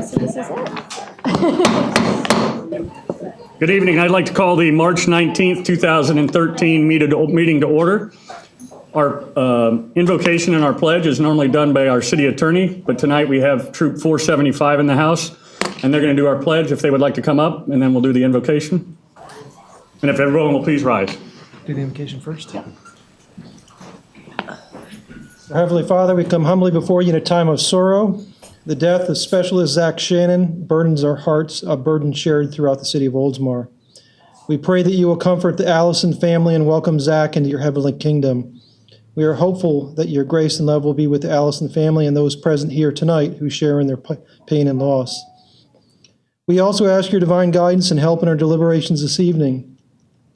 So this is it. Good evening. I'd like to call the March 19th, 2013 meeting to order. Our invocation and our pledge is normally done by our city attorney, but tonight we have Troop 475 in the house, and they're going to do our pledge if they would like to come up, and then we'll do the invocation. And if everyone will please rise. Do the invocation first? Yeah. Heavenly Father, we come humbly before you in a time of sorrow. The death of Specialist Zach Shannon burdens our hearts, a burden shared throughout the city of Oldsmar. We pray that you will comfort the Allison family and welcome Zach into your heavenly kingdom. We are hopeful that your grace and love will be with the Allison family and those present here tonight who share in their pain and loss. We also ask your divine guidance and help in our deliberations this evening.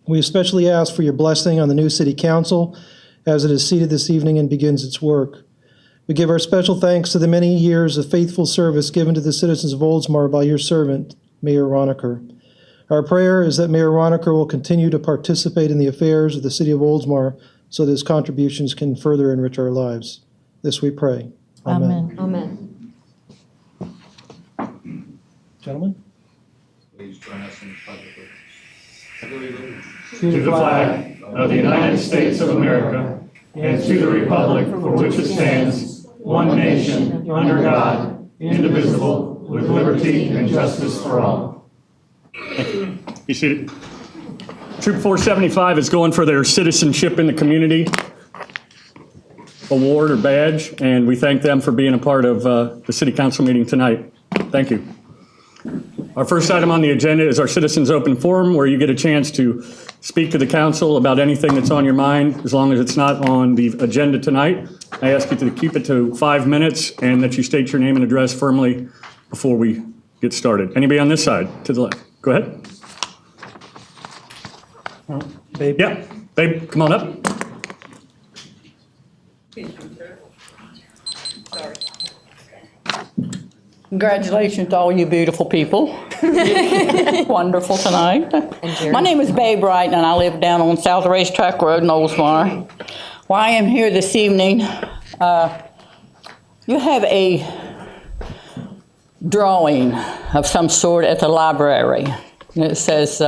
We especially ask for your blessing on the new city council as it is seated this evening and begins its work. We give our special thanks to the many years of faithful service given to the citizens of Oldsmar by your servant, Mayor Roniker. Our prayer is that Mayor Roniker will continue to participate in the affairs of the city of Oldsmar so that his contributions can further enrich our lives. This we pray. Amen. Amen. Gentlemen? Please join us in the pledge of allegiance. To the flag of the United States of America and to the republic for which it stands, one nation, under God, indivisible, with liberty and justice for all. Thank you. Be seated. Troop 475 is going for their Citizenship in the Community award or badge, and we thank them for being a part of the City Council meeting tonight. Thank you. Our first item on the agenda is our Citizens Open Forum, where you get a chance to speak to the council about anything that's on your mind, as long as it's not on the agenda tonight. I ask you to keep it to 5 minutes and that you state your name and address firmly before we get started. Anybody on this side? To the left. Go ahead. Babe? Yeah, babe, come on up. Congratulations to all you beautiful people. Wonderful tonight. My name is Babe Wright, and I live down on South Racetrack Road in Oldsmar. Why I am here this evening, you have a drawing of some sort at the library. And it says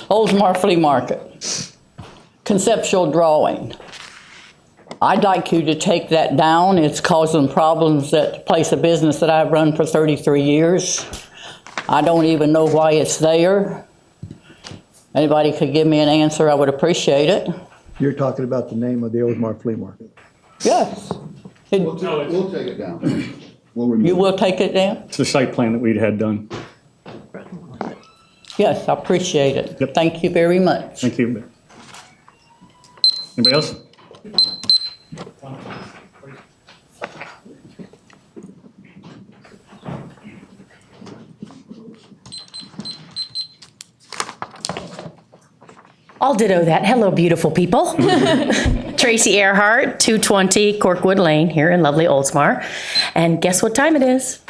Oldsmar Flea Market, conceptual drawing. I'd like you to take that down. It's causing problems at the place of business that I've run for 33 years. I don't even know why it's there. Anybody could give me an answer, I would appreciate it. You're talking about the name of the Oldsmar Flea Market. Yes. We'll take it down. We'll remove You will take it down? It's the site plan that we'd had done. Yes, I appreciate it. Yep. Thank you very much. Thank you. Anybody else? I'll ditto that. Hello, beautiful people. Tracy Earhart, 220 Corkwood Lane here in lovely Oldsmar. And guess what time it is?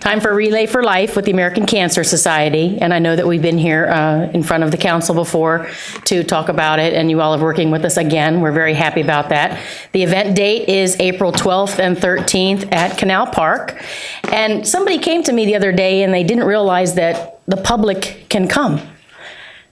Time for Relay for Life with the American Cancer Society. And I know that we've been here in front of the council before to talk about it, and you all are working with us again. We're very happy about that. The event date is April 12th and 13th at Canal Park. And somebody came to me the other day and they didn't realize that the public can come.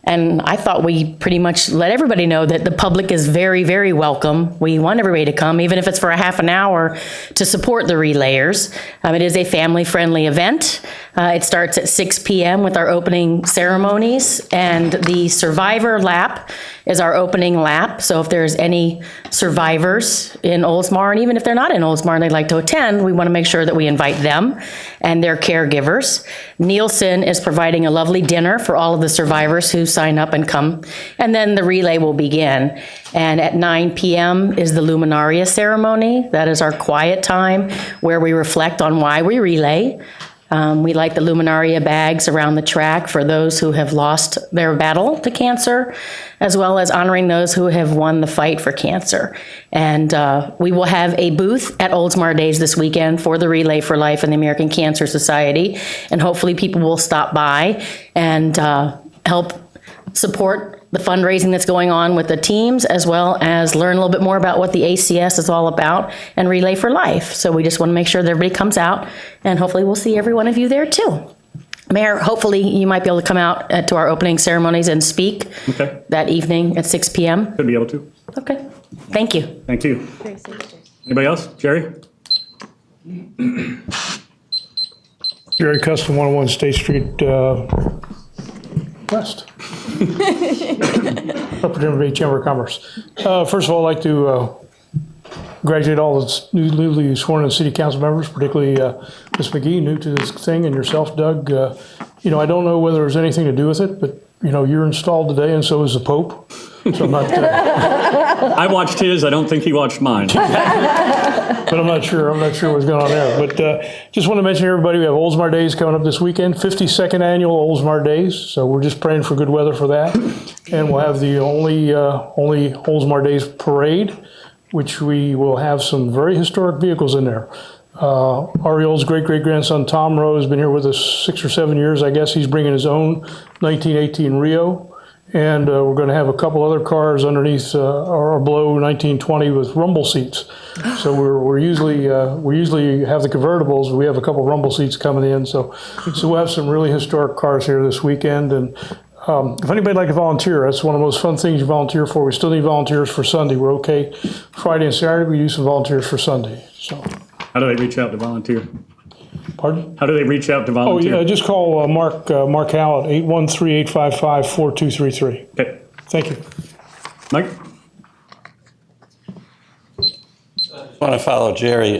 And I thought we pretty much let everybody know that the public is very, very welcome. We want everybody to come, even if it's for a half an hour, to support the relayers. It is a family-friendly event. It starts at 6 p.m. with our opening ceremonies, and the survivor lap is our opening lap. So if there's any survivors in Oldsmar, and even if they're not in Oldsmar and they'd like to attend, we want to make sure that we invite them and their caregivers. Nielsen is providing a lovely dinner for all of the survivors who sign up and come. And then the relay will begin. And at 9 p.m. is the Luminaria ceremony. That is our quiet time where we reflect on why we relay. We light the Luminaria bags around the track for those who have lost their battle to cancer, as well as honoring those who have won the fight for cancer. And we will have a booth at Oldsmar Days this weekend for the Relay for Life and the American Cancer Society. And hopefully people will stop by and help support the fundraising that's going on with the teams, as well as learn a little bit more about what the ACS is all about and Relay for Life. So we just want to make sure that everybody comes out, and hopefully we'll see every one of you there too. Mayor, hopefully you might be able to come out to our opening ceremonies and speak that evening at 6 p.m. Could be able to. Okay, thank you. Thank you. Anybody else? Jerry? Jerry Custom, 101 State Street, West. Representative of Chamber of Commerce. First of all, I'd like to congratulate all the newly sworn in city council members, particularly Ms. McGee, new to this thing, and yourself, Doug. You know, I don't know whether there's anything to do with it, but, you know, you're installed today, and so is the Pope. So I'm not... I watched his. I don't think he watched mine. But I'm not sure what's going on there. But just want to mention to everybody, we have Oldsmar Days coming up this weekend, 52nd annual Oldsmar Days. So we're just praying for good weather for that. And we'll have the only Oldsmar Days parade, which we will have some very historic vehicles in there. Ariel's great-great-grandson, Tom Rowe, has been here with us 6 or 7 years. I guess he's bringing his own 1918 Rio. And we're going to have a couple other cars underneath or below 1920 with rumble seats. So we usually have the convertibles. We have a couple rumble seats coming in. So we'll have some really historic cars here this weekend. And if anybody'd like to volunteer, that's one of the most fun things you volunteer for. We still need volunteers for Sunday. We're okay Friday and Saturday. We use some volunteers for Sunday. So how do they reach out to volunteer? Pardon? How do they reach out to volunteer? Oh, yeah, just call Mark Howell at 813-855-4233. Okay. Thank you. Mike? I want to follow Jerry.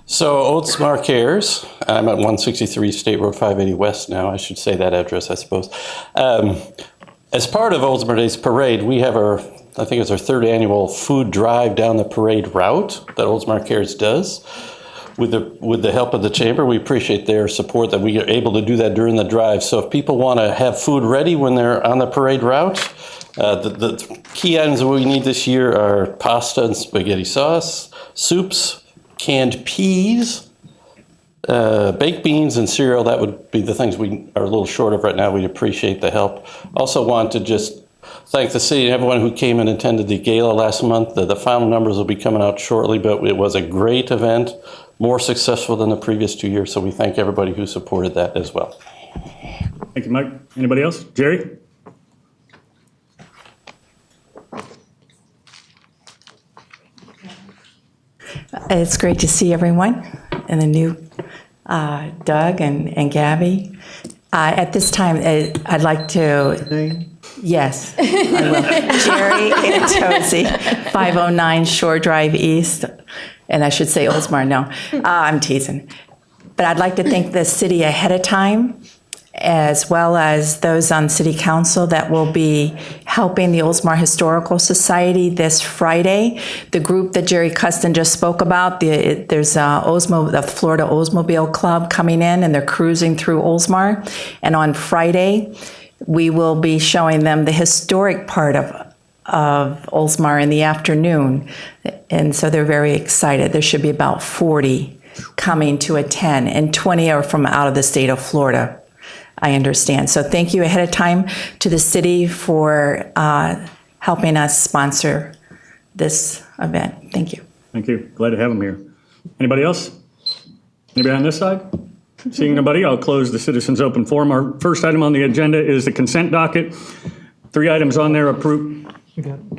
So Oldsmar Cares, I'm at 163 State Road 580 West now. I should say that address, I suppose. As part of Oldsmar Days Parade, we have I think it's our 3rd annual food drive down the parade route that Oldsmar Cares does. With the help of the chamber, we appreciate their support that we are able to do that during the drive. So if people want to have food ready when they're on the parade route, the key items that we need this year are pasta and spaghetti sauce, soups, canned peas, baked beans, and cereal. That would be the things we are a little short of right now. We'd appreciate the help. Also want to just thank the city and everyone who came and attended the gala last month. The final numbers will be coming out shortly, but it was a great event. More successful than the previous 2 years, so we thank everybody who supported that as well. Thank you, Mike. Anybody else? Jerry? It's great to see everyone and the new Doug and Gabby. At this time, I'd like to... Yes, I will. Jerry Antosi, 509 Shore Drive East. And I should say Oldsmar, no, I'm teasing. But I'd like to thank the city ahead of time, as well as those on city council that will be helping the Oldsmar Historical Society this Friday. The group that Jerry Custon just spoke about, there's the Florida Oldsmobile Club coming in, and they're cruising through Oldsmar. And on Friday, we will be showing them the historic part of Oldsmar in the afternoon. And so they're very excited. There should be about 40 coming to attend, and 20 are from out of the state of Florida, I understand. So thank you ahead of time to the city for helping us sponsor this event. Thank you. Thank you. Glad to have them here. Anybody else? Anybody on this side? Seeing nobody, I'll close the citizens open forum. Our first item on the agenda is the consent docket. 3 items on there approved.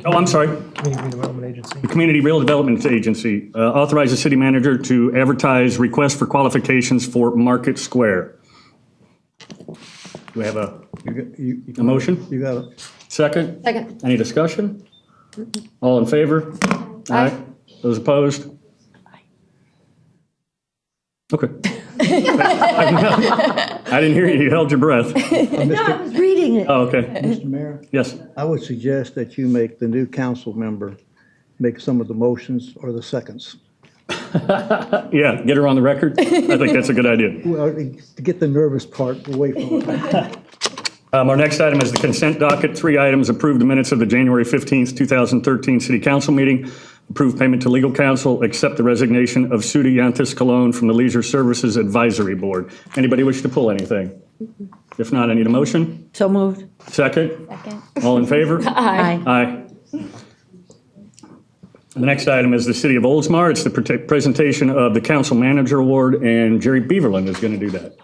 Oh, I'm sorry. Community Redevelopment Agency. The Community Redevelopment Agency authorizes the city manager to advertise requests for qualifications for Market Square. Do we have a motion? You got it. Second? Second. Any discussion? All in favor? Aye. Those opposed? Okay. I didn't hear you. You held your breath. No, I was reading it. Oh, okay. Mr. Mayor, Yes. I would suggest that you make the new council member make some of the motions or the seconds. Yeah, get her on the record. I think that's a good idea. Well, to get the nervous part away from it. Our next item is the consent docket. 3 items: approve the minutes of the January 15th, 2013 City Council meeting, approve payment to legal counsel, accept the resignation of Suda Yantiss-Colon from the Leisure Services Advisory Board. Anybody wish to pull anything? If not, I need a motion. So moved. Second? All in favor? Aye. Aye. The next item is the City of Oldsmar. It's the presentation of the Council Manager Award, and Jerry Beaverland is going to do that.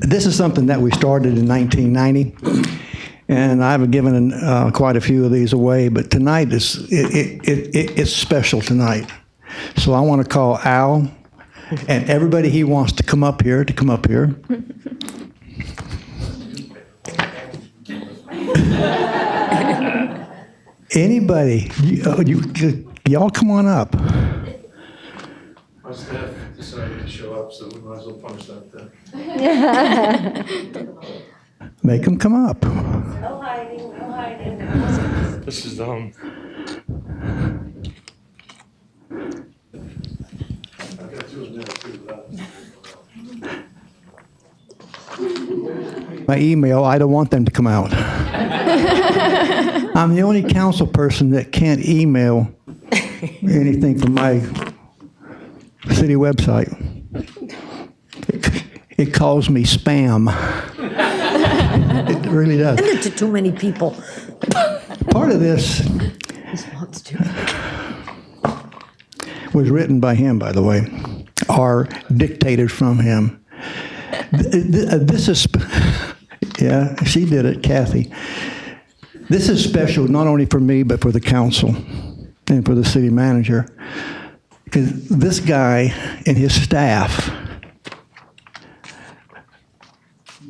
This is something that we started in 1990, and I've given quite a few of these away, but tonight it's special tonight. So I want to call Al and everybody he wants to come up here, Anybody, y'all come on up. My staff decided to show up, so we might as well punish that then. Make them come up. No hiding, no hiding. This is, I've got two of them too. My email, I don't want them to come out. I'm the only council person that can't email anything from my city website. It calls me spam. It really does. Send it to too many people. Part of this was written by him, by the way, or dictated from him. This is, yeah, she did it, Kathy. This is special not only for me, but for the council and for the city manager. Because this guy and his staff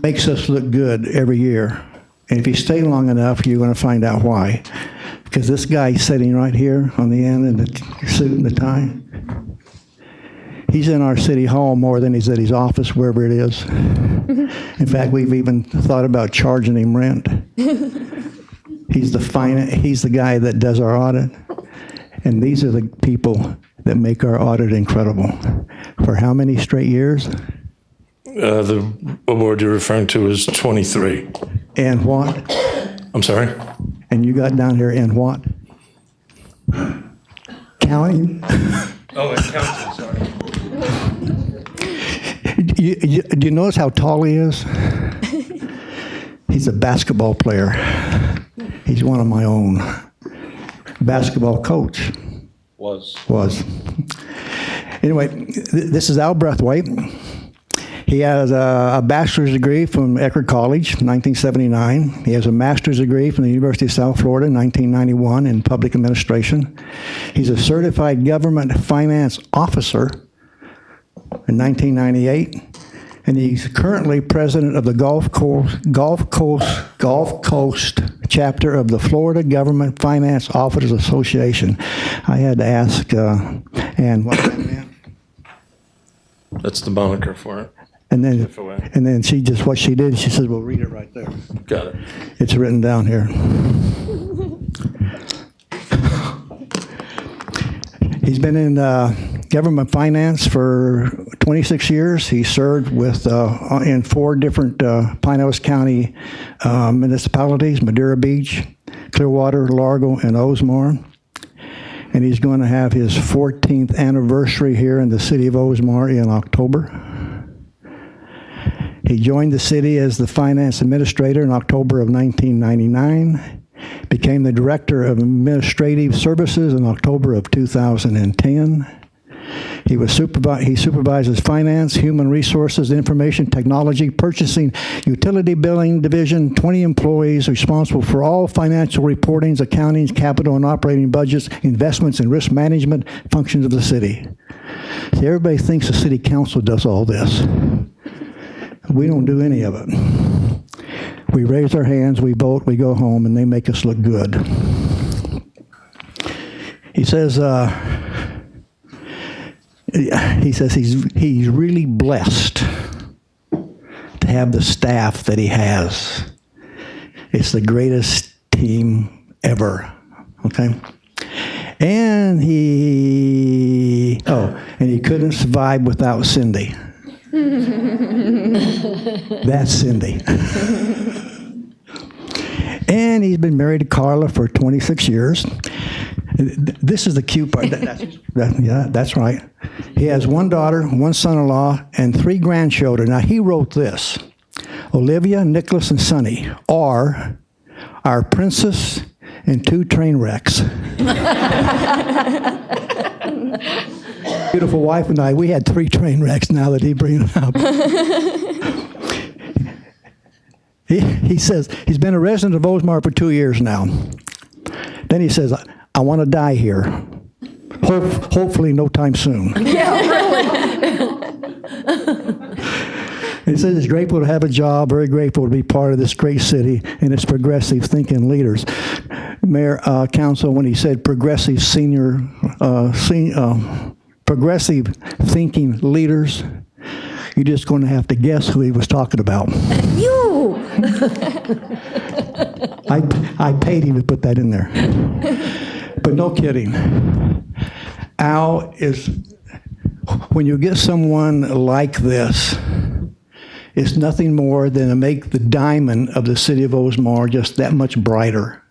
makes us look good every year. And if you stay long enough, you're going to find out why. Because this guy sitting right here on the end in the suit and the tie, he's in our city hall more than he's at his office, wherever it is. In fact, we've even thought about charging him rent. He's the guy that does our audit. And these are the people that make our audit incredible. For how many straight years? The award you're referring to is 23. And what? I'm sorry? And you got down here and what? Counting? Oh, and council, sorry. Do you notice how tall he is? He's a basketball player. He's one of my own. Basketball coach. Was. Anyway, this is Al Breathwaite. He has a bachelor's degree from Eckerd College, 1979. He has a master's degree from the University of South Florida, 1991, in public administration. He's a certified government finance officer in 1998. And he's currently president of the Gulf Coast chapter of the Florida Government Finance Officers Association. I had to ask Ann, what's that, man? That's the moniker for it. And then she just, what she did, she said, well, read it right there. Got it. It's written down here. He's been in government finance for 26 years. He served with in 4 different Pinellas County municipalities: Madeira Beach, Clearwater, Largo, and Oldsmar. And he's going to have his 14th anniversary here in the city of Oldsmar in October. He joined the city as the finance administrator in October of 1999. Became the Director of Administrative Services in October of 2010. He supervises finance, human resources, information technology, purchasing, utility billing division, 20 employees responsible for all financial reportings, accountings, capital and operating budgets, investments, and risk management functions of the city. See, everybody thinks the city council does all this. We don't do any of it. We raise our hands, we vote, we go home, and they make us look good. He says he's really blessed to have the staff that he has. It's the greatest team ever. Okay? And Oh, and he couldn't survive without Cindy. That's Cindy. And he's been married to Carla for 26 years. This is the cute part. Yeah, that's right. He has one daughter, one son-in-law, and 3 grandchildren. Now, he wrote this. Olivia, Nicholas, and Sonny are our princess and 2 train wrecks. Beautiful wife and I, we had 3 train wrecks now that he brings it up. He says he's been a resident of Oldsmar for 2 years now. Then he says, I want to die here. Hopefully no time soon. Yeah, really. He says he's grateful to have a job, very grateful to be part of this great city and its progressive thinking leaders. Mayor, Council, when he said progressive progressive thinking leaders, you're just going to have to guess who he was talking about. You. I paid him to put that in there. But no kidding. Al is, when you get someone like this, it's nothing more than to make the diamond of the city of Oldsmar just that much brighter.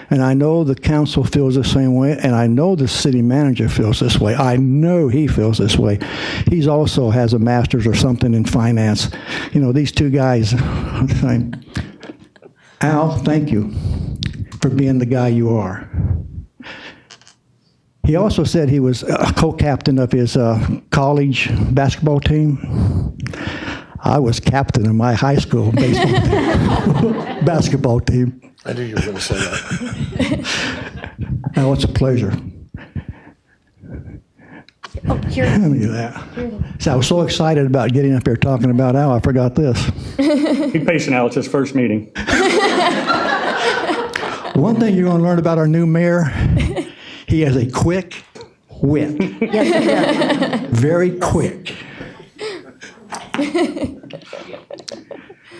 And I know the council feels the same way, and I know the city manager feels this way. I know he feels this way. He's also has a master's or something in finance. You know, these 2 guys. Al, thank you for being the guy you are. He also said he was a co-captain of his college basketball team. I was captain of my high school basketball team. I knew you were going to say that. Now, it's a pleasure. Oh, here. Look at that. See, I was so excited about getting up here talking about Al, I forgot this. Be patient, Al. It's his first meeting. One thing you're going to learn about our new mayor, he has a quick wit. Yes, he does. Very quick.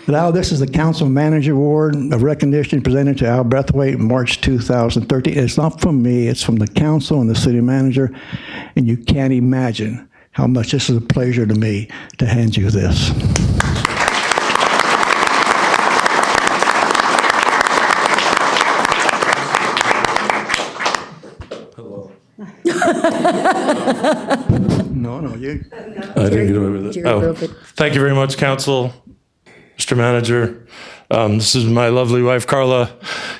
Now, this is the Council Manager Award of recognition presented to Al Brathwaite in March 2013. It's not from me, it's from the council and the city manager, and you can't imagine how much this is a pleasure to me to hand you this. No, you. I didn't get away with it. Jerry broke it. Thank you very much, Council, Mr. Manager. This is my lovely wife, Carla,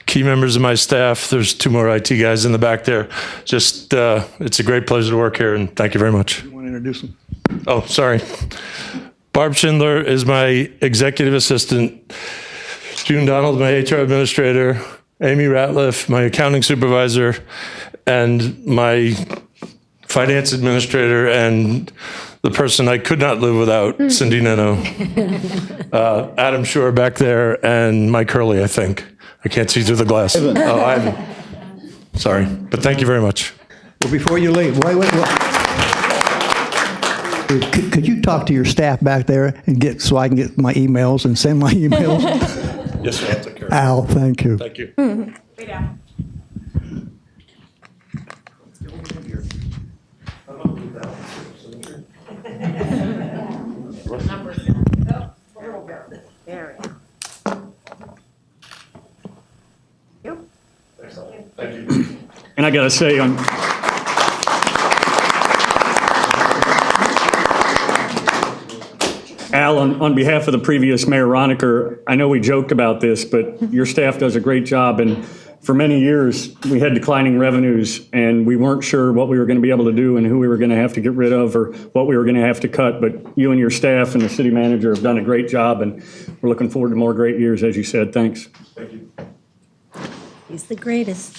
key members of my staff. There's 2 more IT guys in the back there. Just, it's a great pleasure to work here, and thank you very much. You want to introduce him? Oh, sorry. Barb Schindler is my executive assistant. June Donald, my HR administrator. Amy Ratliff, my accounting supervisor, and my finance administrator, and the person I could not live without, Cindy Neno. Adam Shore back there, and Mike Hurley, I think. I can't see through the glass. Oh, Ivan. Sorry, but thank you very much. Well, before you leave, wait. Could you talk to your staff back there and so I can get my emails and send my emails? Yes, sir, I'll take care of it. Al, thank you. Thank you. Wait down. And I got to say, Al, on behalf of the previous Mayor Roniker, I know we joked about this, but your staff does a great job. And for many years, we had declining revenues, and we weren't sure what we were going to be able to do and who we were going to have to get rid of or what we were going to have to cut. But you and your staff and the city manager have done a great job, and we're looking forward to more great years, as you said. Thanks. Thank you. He's the greatest.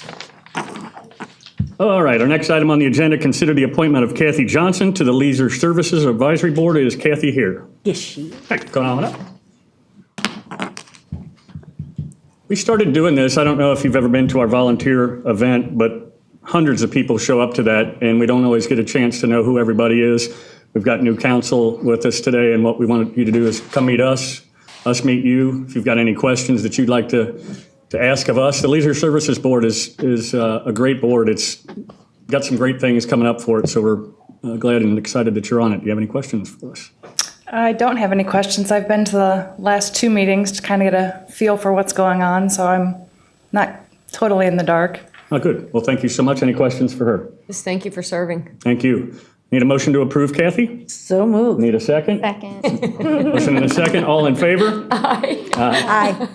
All right, our next item on the agenda, consider the appointment of Kathy Johnson to the Leisure Services Advisory Board. Is Kathy here? Yes, she is. Hey, come on up. We started doing this, I don't know if you've ever been to our volunteer event, but hundreds of people show up to that, and we don't always get a chance to know who everybody is. We've got new counsel with us today, and what we want you to do is come meet us meet you. If you've got any questions that you'd like to ask of us. The Leisure Services Board is a great board. It's got some great things coming up for it, so we're Glad and excited that you're on it. Do you have any questions for us? I don't have any questions. I've been to the last 2 meetings to kind of get a feel for what's going on, so I'm not totally in the dark. Oh, good. Well, thank you so much. Any questions for her? Just thank you for serving. Thank you. Need a motion to approve, Kathy? So moved. Need a second? Second. Motion and a second. All in favor? Aye.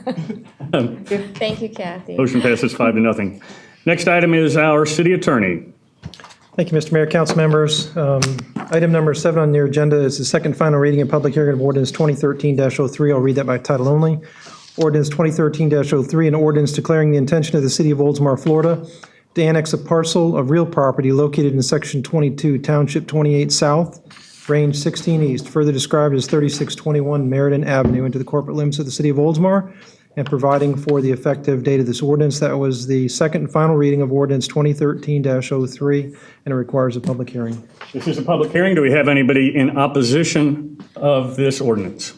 Thank you, Kathy. Motion passes 5-0. Next item is our city attorney. Thank you, Mr. Mayor, council members. Item number 7 on your agenda is the second final reading and public hearing of ordinance 2013-03. I'll read that by title only. Ordinance 2013-03, an ordinance declaring the intention of the City of Oldsmar, Florida, to annex a parcel of real property located in Section 22, Township 28 South, Range 16 East, further described as 3621 Meriden Avenue, into the corporate limits of the City of Oldsmar, and providing for the effective date of this ordinance. That was the second and final reading of ordinance 2013-03, and it requires a public hearing. This is a public hearing. Do we have anybody in opposition of this ordinance?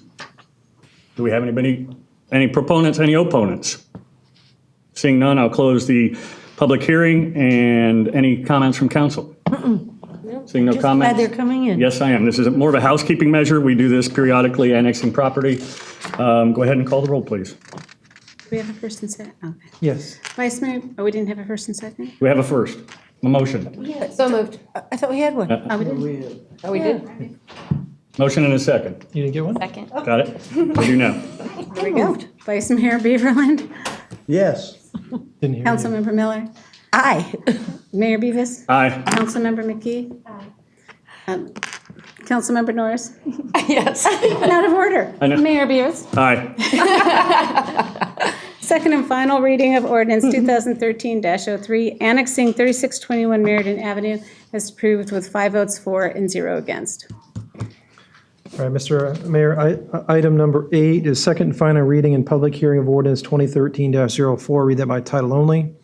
Do we have anybody, any proponents, any opponents? Seeing none, I'll close the public hearing. And any comments from council? Seeing no Just comments? glad they're coming in. Yes, I am. This is more of a housekeeping measure. We do this periodically, annexing property. Go ahead and call the roll, please. Do we have a first and second? Okay. Yes. Vice Mayor, we didn't have a first and second? Do we have a first? A motion? So moved. I thought we had one. Oh, we did? Oh, we did? Motion and a second. You didn't get one? Second. Got it? We do now. There we go. Vice Mayor Beaverland, Yes. Didn't hear you. Councilmember Miller, Aye. Mayor Beavis, Aye. Councilmember McKee. Councilmember Norris. Yes. Out of order. I know. Mayor Beavis. Aye. Second and final reading of ordinance 2013-03, annexing 3621 Meriden Avenue, is approved with 5 votes for and 0 against. All right, Mr. Mayor, item number 8 is second and final reading and public hearing of ordinance 2013-04. Read that by title only.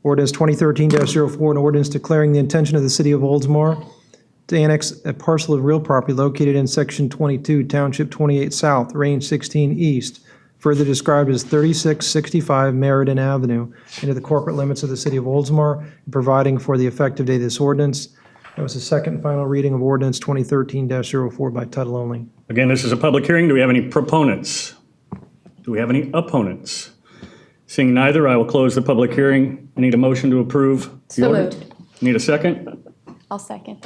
Ordinance 2013-04, an ordinance declaring the intention of the City of Oldsmar to annex a parcel of real property located in Section 22, Township 28 South, Range 16 East, further described as 3665 Meriden Avenue, into the corporate limits of the City of Oldsmar, and providing for the effective date of this ordinance. That was the second and final reading of ordinance 2013-04 by title only. Again, this is a public hearing. Do we have any proponents? Do we have any opponents? Seeing neither, I will close the public hearing. I need a motion to approve the So ordinance. moved. Need a second? I'll second.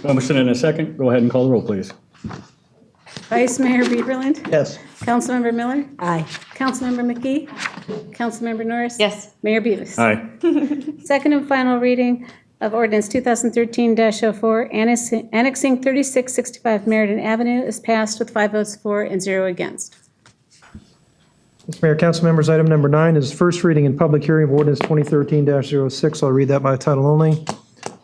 Motion and a second. Go ahead and call the roll, please. Vice Mayor Beaverland, Yes. Councilmember Miller, Aye. Councilmember McKee, Councilmember Norris. Yes. Mayor Beavis. Aye. Second and final reading of ordinance 2013-04, annexing 3665 Meriden Avenue, is passed with 5 votes for and 0 against. Mr. Mayor, council members, item number 9 is first reading and public hearing of ordinance 2013-06. I'll read that by title only.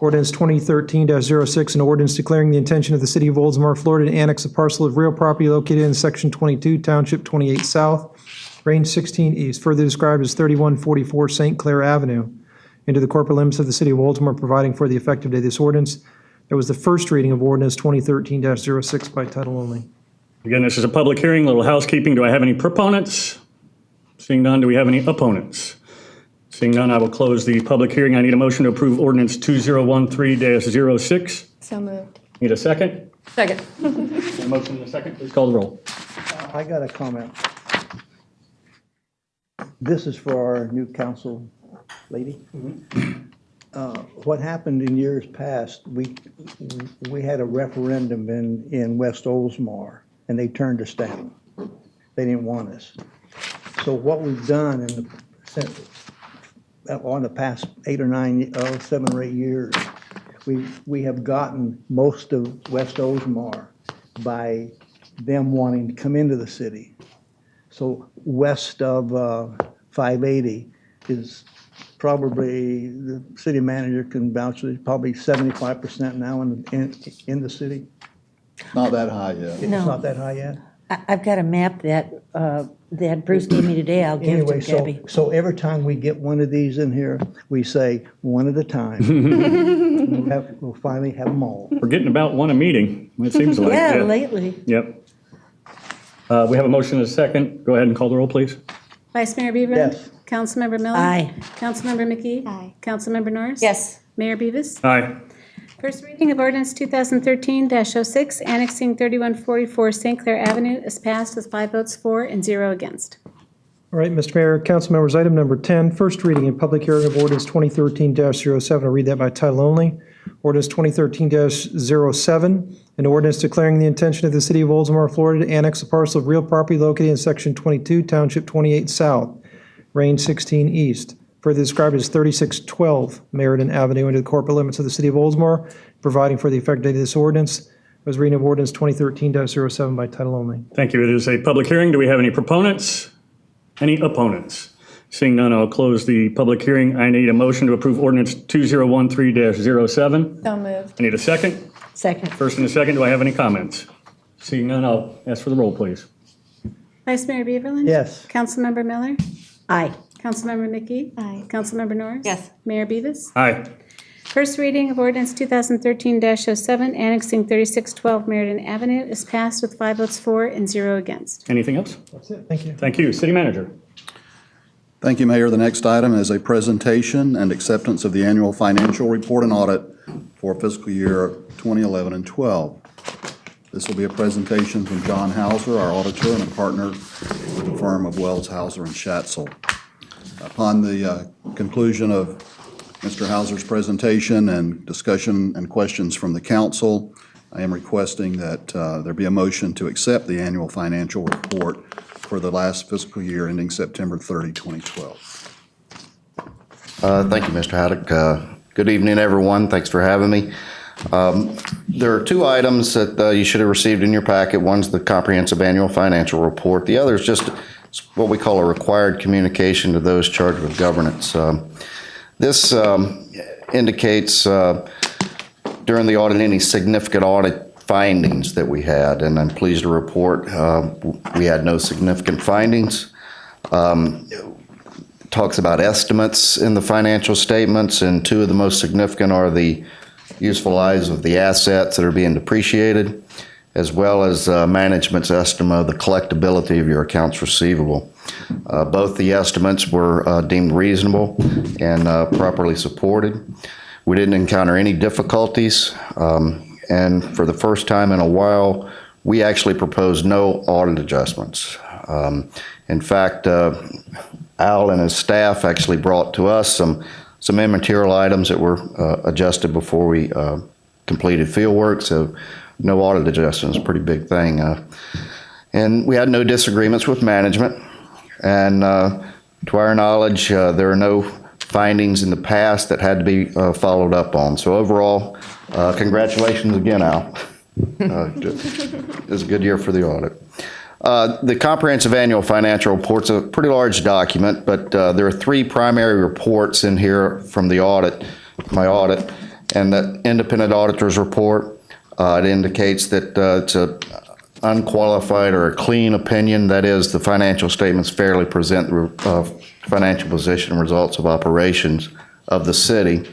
Ordinance 2013-06, an ordinance declaring the intention of the City of Oldsmar, Florida, to annex a parcel of real property located in Section 22, Township 28 South, Range 16 East, further described as 3144 St. Clair Avenue, into the corporate limits of the City of Oldsmar, providing for the effective date of this ordinance. That was the first reading of ordinance 2013-06 by title only. Again, this is a public hearing. Little housekeeping. Do I have any proponents? Seeing none, do we have any opponents? Seeing none, I will close the public hearing. I need a motion to approve ordinance 2013-06. So moved. Need a second? Second. A motion and a second. Please call the roll. I got a comment. This is for our new council lady. What happened in years past, we had a referendum in West Oldsmar, and they turned us down. They didn't want us. So what we've done on the past 7 or 8 years, we have gotten most of West Oldsmar by them wanting to come into the city. So west of 580 is probably, the city manager can vouch for it, probably 75% now in the city. Not that high yet. It's not that high yet? I've got a map that Bruce gave me today. I'll give it Anyway, to Debbie. so every time we get one of these in here, we say, one at a time. We'll finally have them all. We're getting about one a meeting, it seems like. Yeah, lately. Yep. We have a motion and a second. Go ahead and call the roll, please. Vice Mayor Beaverland? Yes. Councilmember Miller? Aye. Councilmember McKee? Aye. Councilmember Norris? Yes. Mayor Beavis? Aye. First reading of ordinance 2013-06, annexing 3144 St. Clair Avenue is passed with 5 votes for and 0 against. All right, Mr. Mayor, council members, item number 10, first reading and public hearing of ordinance 2013-07. I'll read that by title only. Ordinance 2013-07, an ordinance declaring the intention of the City of Oldsmar, Florida to annex a parcel of real property located in Section 22, Township 28 South, Range 16 East, further described as 3612 Meriden Avenue, into the corporate limits of the City of Oldsmar, providing for the effective date of this ordinance. Was reading of ordinance 2013-07 by title only. Thank you. It is a public hearing. Do we have any proponents? Any opponents? Seeing none, I'll close the public hearing. I need a motion to approve ordinance 2013-07. So moved. I need a second. Second. First and a second. Do I have any comments? Seeing none, I'll ask for the roll, please. Vice Mayor Beaverland? Yes. Councilmember Miller? Aye. Councilmember McGee? Aye. Councilmember Norris? Yes. Mayor Beavis? Aye. First reading of ordinance 2013-07, annexing 3612 Meriden Avenue is passed with 5 votes for and 0 against. Anything else? That's it. Thank you. Thank you. City Manager. Thank you, Mayor. The next item is a presentation and acceptance of the annual financial report and audit for fiscal year 2011 and 12. This will be a presentation from John Hauser, our auditor and a partner with the firm of Wells, Hauser, and Schatzel. Upon the conclusion of Mr. Hauser's presentation and discussion and questions from the council, I am requesting that there be a motion to accept the annual financial report for the last fiscal year ending September 30, 2012. Thank you, Mr. Haddock. Good evening, everyone. Thanks for having me. There are 2 items that you should have received in your packet. One's the comprehensive annual financial report. The other is just what we call a required communication to those charged with governance. This indicates during the audit any significant audit findings that we had, and I'm pleased to report we had no significant findings. Talks about estimates in the financial statements, and 2 of the most significant are the useful lives of the assets that are being depreciated, as well as management's estimate of the collectability of your accounts receivable. Both the estimates were deemed reasonable and properly supported. We didn't encounter any difficulties, and for the first time in a while, we actually proposed no audit adjustments. In fact, Al and his staff actually brought to us some immaterial items that were adjusted before we completed field work, so no audit adjustments, pretty big thing. And we had no disagreements with management, and to our knowledge, there are no findings in the past that had to be followed up on. So overall, congratulations again, Al. It was a good year for the audit. The comprehensive annual financial report's a pretty large document, but there are 3 primary reports in here from the audit, my audit, and the independent auditor's report. It indicates that it's a unqualified or a clean opinion. That is, the financial statements fairly present the financial position and results of operations of the city.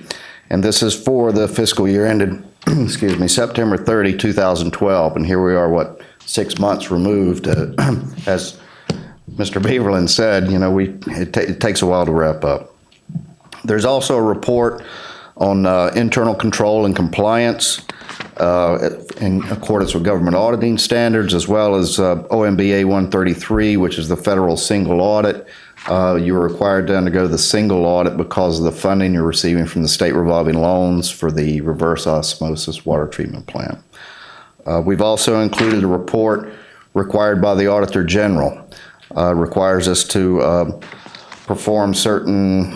And this is for the fiscal year ended, excuse me, September 30, 2012. And here we are, 6 months removed. As Mr. Beaverland said, you know, it takes a while to wrap up. There's also a report on internal control and compliance in accordance with government auditing standards, as well as OMBA 133, which is the federal single audit. You are required to undergo the single audit because of the funding you're receiving from the state revolving loans for the reverse osmosis water treatment plant. We've also included a report required by the Auditor General. Requires us to perform certain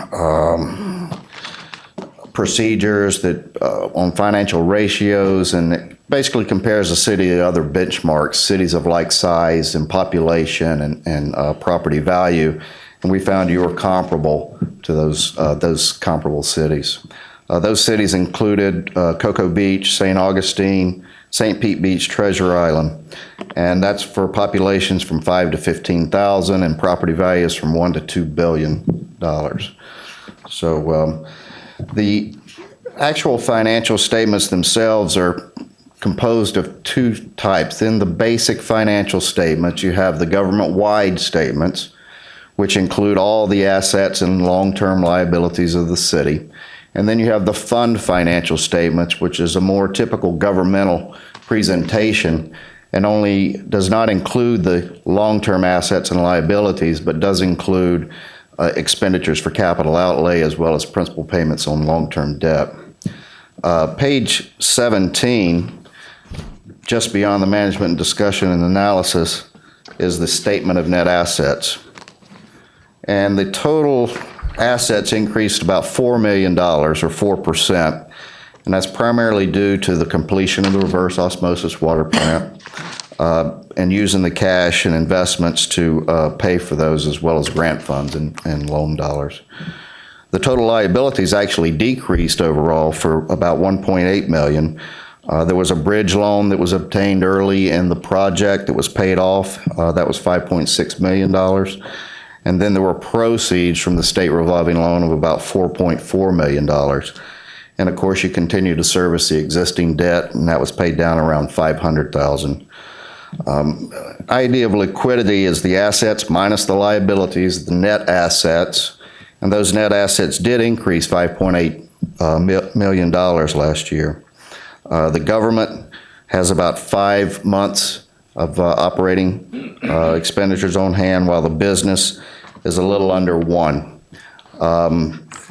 procedures that on financial ratios, and it basically compares the city to other benchmarks, cities of like size and population and property value. And we found you were comparable to those comparable cities. Those cities included Cocoa Beach, St. Augustine, St. Pete Beach, Treasure Island, and that's for populations from 5 to 15,000 and property values from $1 to $2 billion. So the actual financial statements themselves are composed of 2 types. In the basic financial statements, you have the government-wide statements, which include all the assets and long-term liabilities of the city. And then you have the fund financial statements, which is a more typical governmental presentation and only does not include the long-term assets and liabilities, but does include expenditures for capital outlay as well as principal payments on long-term debt. Page 17, just beyond the management discussion and analysis, is the statement of net assets. And the total assets increased about $4 million or 4%. And that's primarily due to the completion of the reverse osmosis water plant and using the cash and investments to pay for those, as well as grant funds and loan dollars. The total liabilities actually decreased overall for about $1.8 million. There was a bridge loan that was obtained early in the project that was paid off. That was $5.6 million. And then there were proceeds from the state revolving loan of about $4.4 million. And of course, you continue to service the existing debt, and that was paid down around $500,000. Idea of liquidity is the assets minus the liabilities, the net assets, and those net assets did increase $5.8 million last year. The government has about 5 months of operating expenditures on hand, while the business is a little under 1.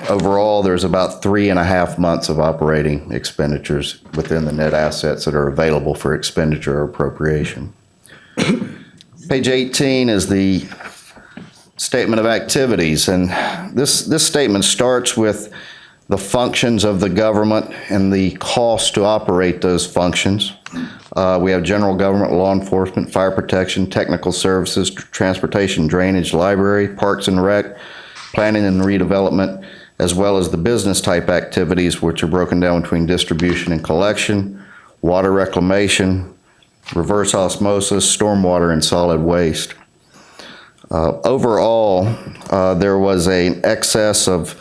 Overall, there's about 3.5 months of operating expenditures within the net assets that are available for expenditure or appropriation. Page 18 is the statement of activities, and this statement starts with the functions of the government and the cost to operate those functions. We have general government, law enforcement, fire protection, technical services, transportation, drainage, library, parks and rec, planning and redevelopment, as well as the business type activities, which are broken down between distribution and collection, water reclamation, reverse osmosis, stormwater, and solid waste. Overall, there was an excess of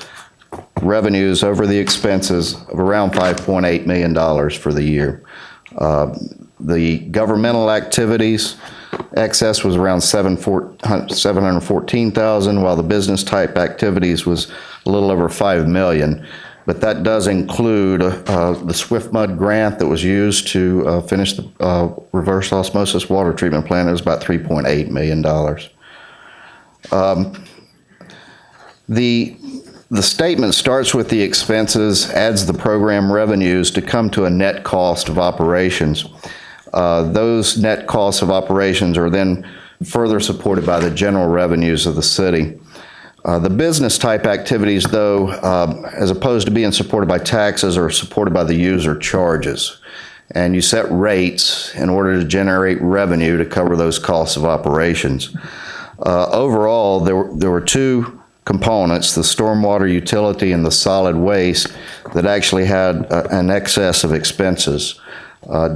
revenues over the expenses of around $5.8 million for the year. The governmental activities excess was around $714,000, while the business type activities was a little over $5 million. But that does include the Swift Mud grant that was used to finish the reverse osmosis water treatment plant. It was about $3.8 million. The statement starts with the expenses, adds the program revenues to come to a net cost of operations. Those net costs of operations are then further supported by the general revenues of the city. The business type activities, though, as opposed to being supported by taxes, are supported by the user charges. And you set rates in order to generate revenue to cover those costs of operations. Overall, there were two components, the stormwater utility and the solid waste, that actually had an excess of expenses.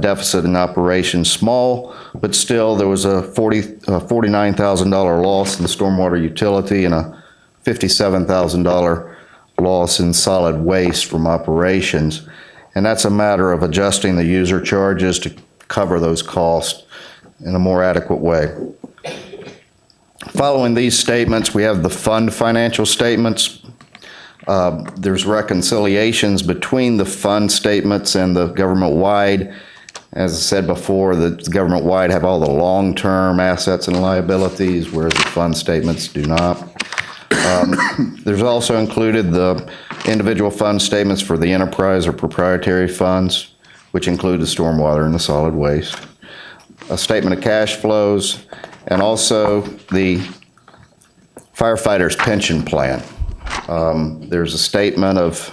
Deficit in operations small, but still there was a $49,000 loss in the stormwater utility and a $57,000 loss in solid waste from operations. And that's a matter of adjusting the user charges to cover those costs in a more adequate way. Following these statements, we have the fund financial statements. There's reconciliations between the fund statements and the government-wide. As I said before, the government-wide have all the long-term assets and liabilities, whereas the fund statements do not. There's also included the individual fund statements for the enterprise or proprietary funds, which include the stormwater and the solid waste. A statement of cash flows, and also the firefighter's pension plan. There's a statement of,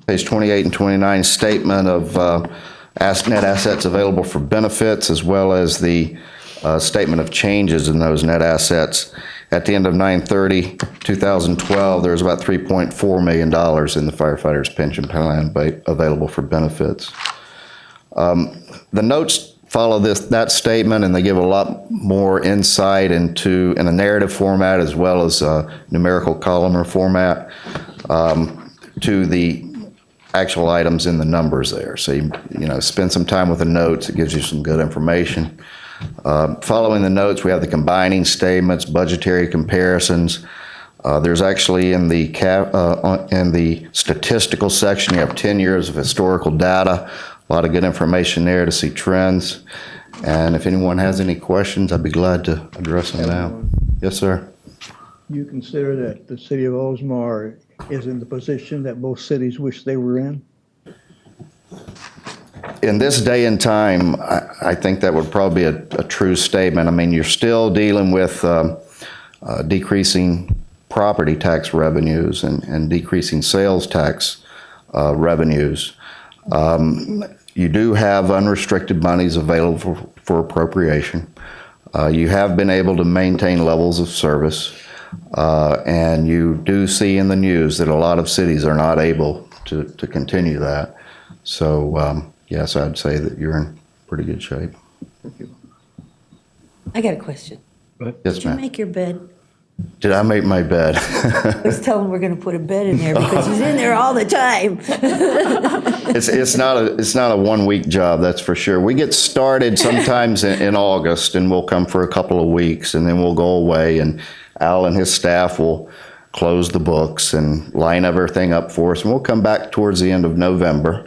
page 28 and 29, statement of net assets available for benefits, as well as the statement of changes in those net assets. At the end of 9/30/2012, there was about $3.4 million in the firefighter's pension plan available for benefits. The notes follow that statement, and they give a lot more insight into, in a narrative format as well as a numerical columnar format, to the actual items in the numbers there. So you spend some time with the notes. It gives you some good information. Following the notes, we have the combining statements, budgetary comparisons, There's actually in the statistical section, you have 10 years of historical data, a lot of good information there to see trends. And if anyone has any questions, I'd be glad to address them now. Yes, sir. You consider that the city of Oldsmar is in the position that most cities wish they were in? In this day and time, I think that would probably be a true statement. I mean, you're still dealing with decreasing property tax revenues and decreasing sales tax revenues. You do have unrestricted monies available for appropriation. You have been able to maintain levels of service, and you do see in the news that a lot of cities are not able to continue that. So, yes, I'd say that you're in pretty good shape. I got a question. Yes, Did you ma'am. make your bed? Did I make my bed? I was telling we're going to put a bed in there because he's in there all the time. It's not a 1 week job, that's for sure. We get started sometimes in August, and we'll come for a couple of weeks, and then we'll go away, and Al and his staff will close the books and line everything up for us, and we'll come back towards the end of November.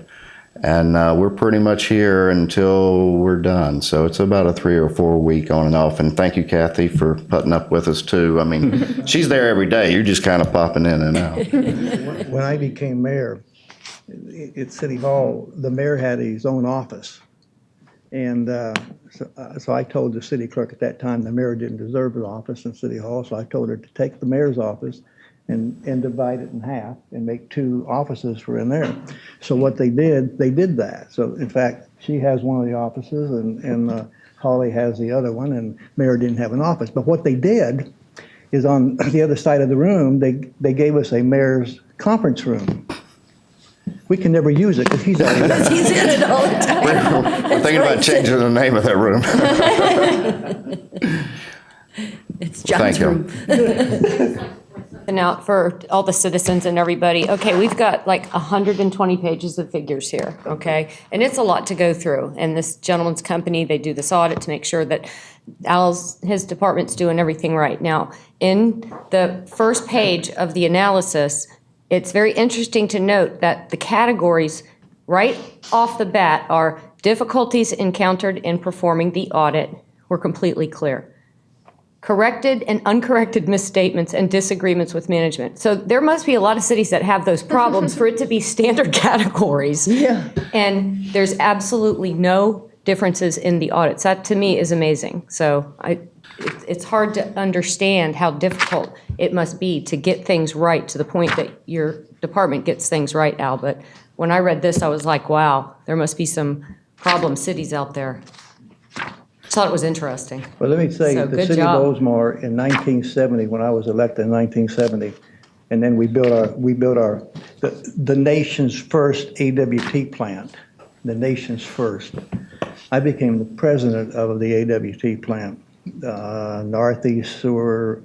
And we're pretty much here until we're done. So it's about a 3 or 4 week on and off. And thank you, Kathy, for putting up with us too. I mean, she's there every day. You're just kind of popping in and out. When I became mayor at City Hall, the mayor had his own office. And so I told the city clerk at that time the mayor didn't deserve an office in City Hall. So I told her to take the mayor's office and divide it in half and make 2 offices for in there. So what they did that. So in fact, she has one of the offices and Holly has the other one, and Mayor didn't have an office. But what they did is on the other side of the room, they gave us a mayor's conference room. We can never use it because he's already Because he's in it all the time. We're thinking about changing the name of that room. It's Well, John's thank room. And out for all the citizens and everybody. Okay, we've got like 120 pages of figures here, okay? And it's a lot to go through. And this gentleman's company, they do this audit to make sure that his department's doing everything right. Now, in the first page of the analysis, it's very interesting to note that the categories right off the bat are difficulties encountered in performing the audit were completely clear. Corrected and uncorrected misstatements and disagreements with management. So there must be a lot of cities that have those problems for it to be standard categories. Yeah. And there's absolutely no differences in the audits. That to me is amazing. So it's hard to understand how difficult it must be to get things right to the point that your department gets things right, Al. But when I read this, I was like, wow, there must be some problem cities out there. I thought it was interesting. Well, let me say, So, the good city job. of Oldsmar in 1970, when I was elected in 1970, and then we built the nation's first AWT plant, the nation's first. I became the president of the AWT plant, Northeast Sewer,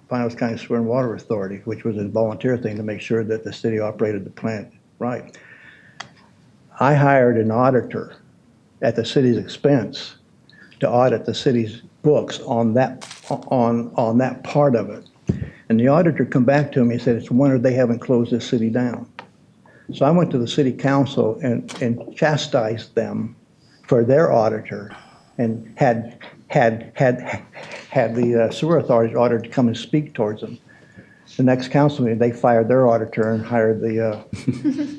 Pinellas County Sewer and Water Authority, which was a volunteer thing to make sure that the city operated the plant right. I hired an auditor at the city's expense to audit the city's books on that part of it. And the auditor come back to me and said, it's a wonder they haven't closed this city down. So I went to the city council and chastised them for their auditor and had the sewer authority's auditor come and speak towards them. The next council meeting, they fired their auditor and hired the,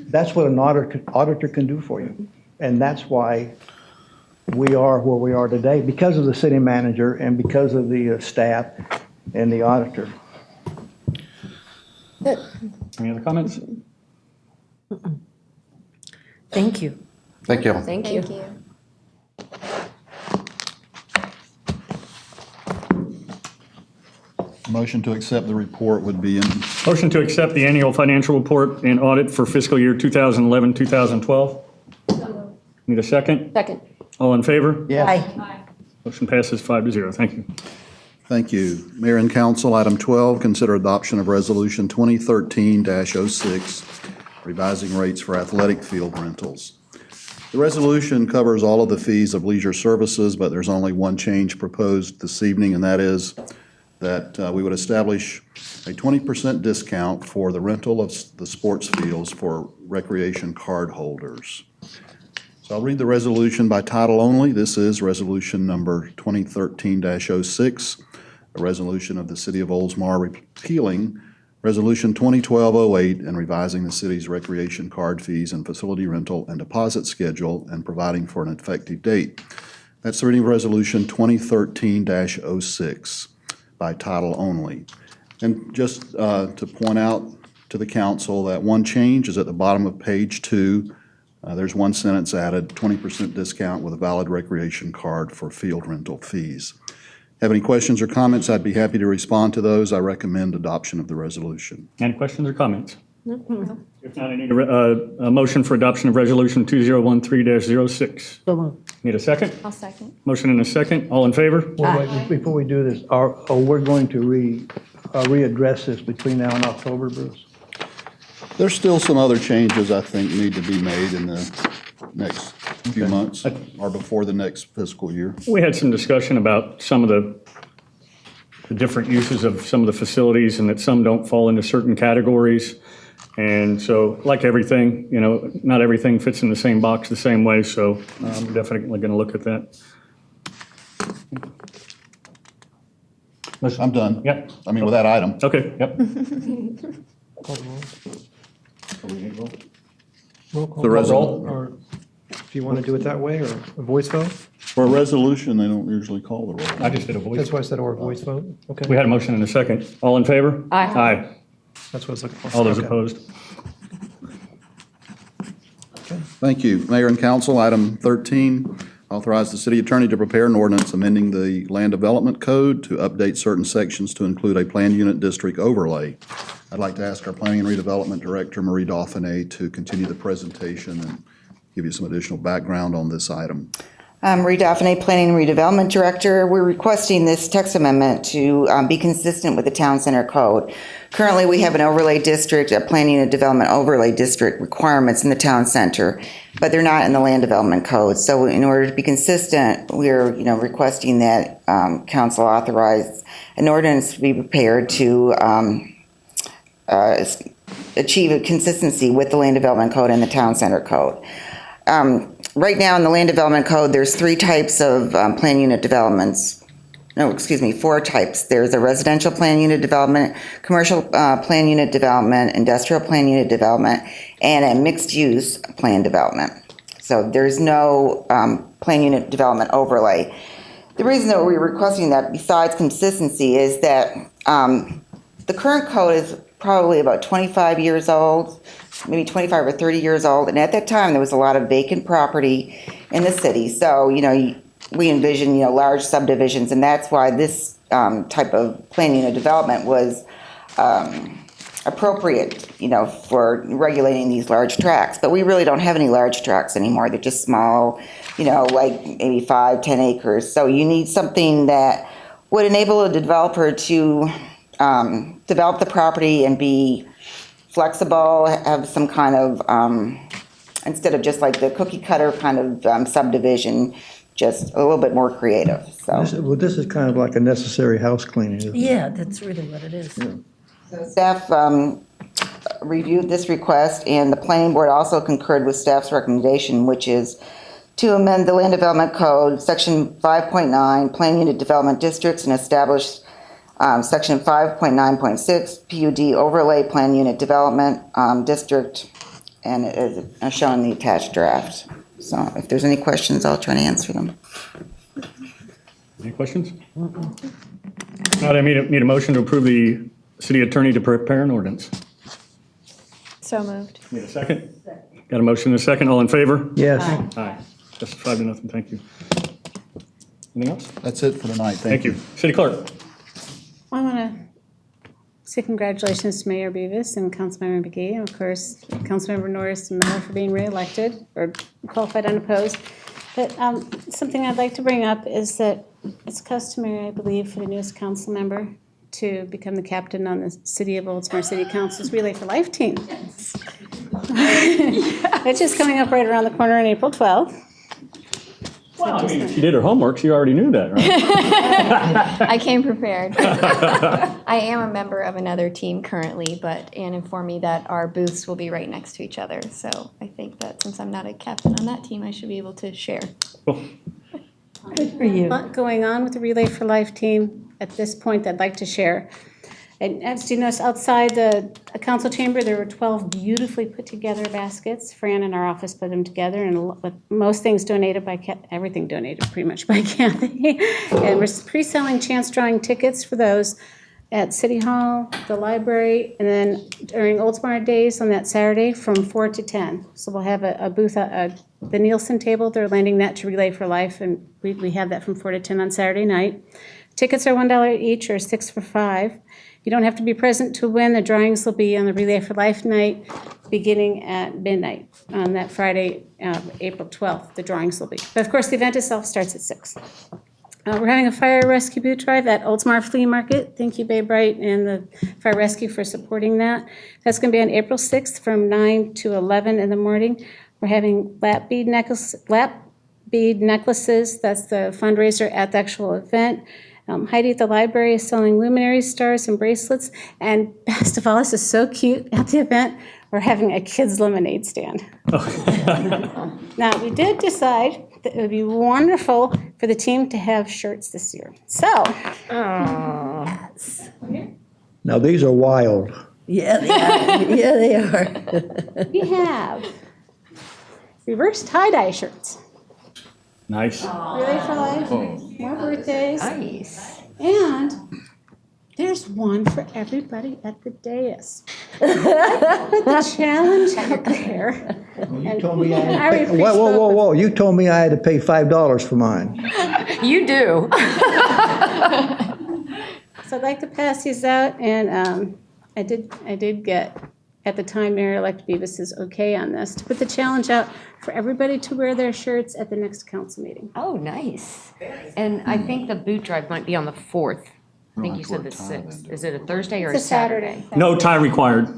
that's what an auditor can do for you. And that's why we are where we are today, because of the city manager and because of the staff and the auditor. Any other comments? Thank you. Thank you. Thank you. Motion to accept the report would be in. Motion to accept the annual financial report and audit for fiscal year 2011, 2012. Need a second? Second. All in favor? Yes. Motion passes 5-0. Thank you. Thank you. Mayor and council, item 12, consider adoption of resolution 2013-06, revising rates for athletic field rentals. The resolution covers all of the fees of leisure services, but there's only one change proposed this evening, and that is that we would establish a 20% discount for the rental of the sports fields for recreation card holders. So I'll read the resolution by title only. This is resolution number 2013-06, a resolution of the City of Oldsmar repealing Resolution 2012-08 and revising the city's recreation card fees and facility rental and deposit schedule and providing for an effective date. That's the reading of Resolution 2013-06 by title only. And just to point out to the council that one change is at the bottom of page 2. There's one sentence added, 20% discount with a valid recreation card for field rental fees. Have any questions or comments? I'd be happy to respond to those. I recommend adoption of the resolution. Any questions or comments? If not, I need a motion for adoption of Resolution 2013-06. So moved. Need a second? I'll second. Motion and a second. All in favor? Well, wait, before we do this, we're going to readdress this between now and October, Bruce? There's still some other changes I think need to be made in the next few months or before the next fiscal year. We had some discussion about some of the different uses of some of the facilities and that some don't fall into certain categories. And so, like everything, you know, not everything fits in the same box the same way, so I'm definitely going to look at that. I'm done. Yep. I mean, with that item. Okay, yep. The resolution. Or if you want to do it that way, or a voice vote? For a resolution, they don't usually call the roll. I just did a voice. That's why I said or a voice vote. Okay. We had a motion and a second. All in favor? Aye. Aye. That's what I was looking for. All those Okay. opposed? Thank you. Mayor and council, item 13, authorize the city attorney to prepare an ordinance amending the land development code to update certain sections to include a planned unit district overlay. I'd like to ask our planning and redevelopment director, Marie Dauphiné, to continue the presentation and give you some additional background on this item. Marie Dauphiné, Planning and Redevelopment Director. We're requesting this text amendment to be consistent with the Town Center Code. Currently, we have an overlay district, a planning and development overlay district requirements in the town center, but they're not in the land development code. So in order to be consistent, we're requesting that council authorize an ordinance to be prepared to achieve a consistency with the land development code and the town center code. Right now in the land development code, there's 3 types of plan unit developments. No, excuse me, 4 types. There's a residential plan unit development, commercial plan unit development, industrial plan unit development, and a mixed use plan development. So there's no plan unit development overlay. The reason that we're requesting that, besides consistency, is that the current code is probably about 25 years old, maybe 25 or 30 years old. And at that time, there was a lot of vacant property in the city. So, we envision, large subdivisions. And that's why this type of plan unit development was appropriate, for regulating these large tracts. But we really don't have any large tracts anymore. They're just small, like maybe 5-10 acres. So you need something that would enable a developer to develop the property and be flexible, have some kind of, instead of just like the cookie cutter kind of subdivision, just a little bit more creative. So This is kind of like a necessary house cleaning, isn't it? Yeah, that's really what it is. So staff reviewed this request, and the planning board also concurred with staff's recommendation, which is to amend the land development code, section 5.9, plan unit development districts, and establish section 5.9.6, PUD overlay plan unit development district, and it is shown in the attached draft. So if there's any questions, I'll try to answer them. Any questions? Now, I need a motion to approve the city attorney to prepare an ordinance. So moved. Need a second? Got a motion and a second. All in favor? Yes. Aye. That's 5-0. Thank you. Anything else? That's it for tonight. Thank you. City clerk. I want to say congratulations to Mayor Beavis and Councilmember McGee, and of course, Councilmember Norris and Miller for being reelected or qualified unopposed. But something I'd like to bring up is that it's customary, I believe, for the newest council member to become the captain on the City of Oldsmar City Council's Relay for Life team. Yes. Which is coming up right around the corner on April 12th. So She did her homework, she already knew that, right? I came prepared. I am a member of another team currently, but Ann informed me that our booths will be right next to each other. So I think that since I'm not a captain on that team, I should be able to share. Good for you. A lot going on with the Relay for Life team at this point that I'd like to share. And as you notice, outside the council chamber, there were 12 beautifully put together baskets. Fran in our office put them together, and with most things donated by everything donated pretty much by Kathy. And we're pre-selling chance drawing tickets for those at City Hall, the library, and then during Oldsmar Days on that Saturday from 4 to 10. So we'll have a booth, the Nielsen table, they're lending that to Relay for Life, and we have that from 4 to 10 on Saturday night. Tickets are $1 each or 6 for $5. You don't have to be present to win. The drawings will be on the Relay for Life night beginning at midnight on that Friday, April 12th. The drawings will be. But of course, the event itself starts at 6. We're having a fire rescue boot drive at Oldsmar Flea Market. Thank you, Babe Wright and the Fire Rescue for supporting that. That's going to be on April 6th from 9 to 11 in the morning. We're having lap bead necklaces. That's the fundraiser at the actual event. Heidi at the library is selling luminary stars and bracelets. And best of all, this is so cute at the event, we're having a kids' lemonade stand. Now, we did decide that it would be wonderful for the team to have shirts this year. So. Now, these are wild. Yeah, they are. Yeah, they are. We have reverse tie-dye shirts. Nice. Relay for Life, more birthdays. Nice. And there's one for everybody at the dais. Put the challenge out there. You told me I had to pay, whoa. You told me I had to pay $5 for mine. You do. So I'd like to pass these out, and I did get, at the time, Mayor-elect Beavis is okay on this, to put the challenge out for everybody to wear their shirts at the next council meeting. Oh, nice. And I think the boot drive might be on the 4th. I think you said the 6th. Is it a Thursday or It's a Saturday? No tie required.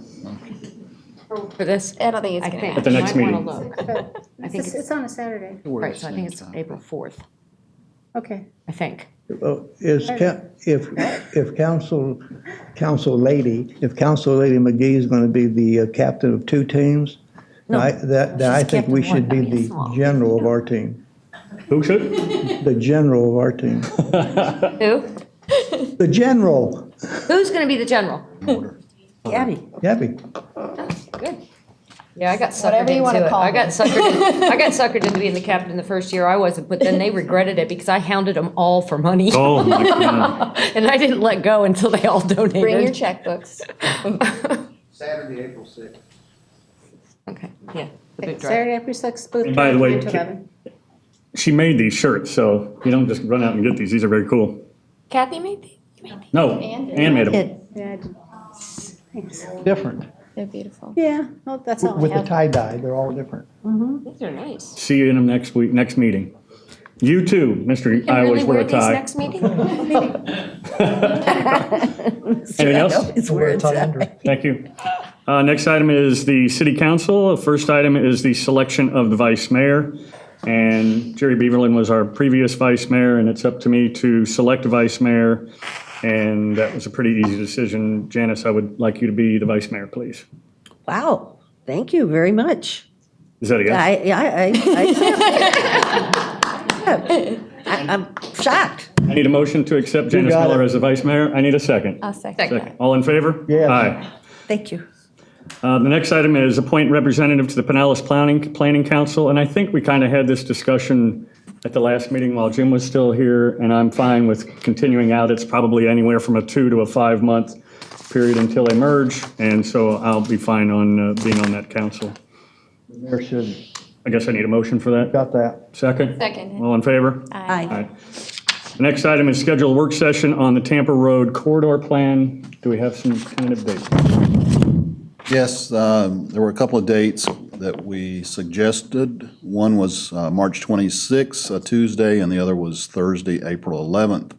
For this? I don't think it's going to At the next meeting. I think It's on a Saturday. right, so I think it's April 4th, Okay. I think. If Council Lady McGee is going to be the captain of 2 teams, I think we should be the general of our team. Who should? The general of our team. Who? The general. Who's going to be the general? Gabby. Good. Yeah, I got suckered Whatever you into wanna it. call I got me. suckered into being the captain the first year I wasn't, but then they regretted it because I hounded them all for money. Oh, my God. And I didn't let go until they all donated. Bring your checkbooks. Saturday, April 6th. Okay, yeah. The boot drive. Saturday, April 6th, booth And by the way, 9 to 11. She made these shirts, so you don't just run out and get these. These are very cool. Kathy made these? No, Ann made them. Yeah, I did. Thanks. Different. They're beautiful. Yeah, well, that's all I With the have. tie-dye, they're all different. These are nice. See you in them next week, next meeting. You too, Mr. Can I really always wear wear a these tie. next meeting? Anything else? It's where it's at. Thank you. Next item is the city council. The first item is the selection of the vice mayor. And Jerry Beaverland was our previous vice mayor, and it's up to me to select a vice mayor. And that was a pretty easy decision. Janice, I would like you to be the vice mayor, please. Wow. Thank you very much. Is that a yes? I'm shocked. I need a motion to accept Janice got Miller it. as the vice mayor. I need a second. I'll second. Second. All in favor? Yes. Aye. Thank you. The next item is appoint representative to the Pinellas Planning Council, and I think we kind of had this discussion at the last meeting while Jim was still here, and I'm fine with continuing out. It's probably anywhere from a 2 to a 5 month period until they merge, and so I'll be fine on being on that council. The mayor should. I guess I need a motion for that. Got that. Second? Second. All in favor? Aye. Aye. The next item is schedule a work session on the Tampa Road corridor plan. Do we have some tentative dates? Yes, there were a couple of dates that we suggested. One was March 26th, a Tuesday, and the other was Thursday, April 11th.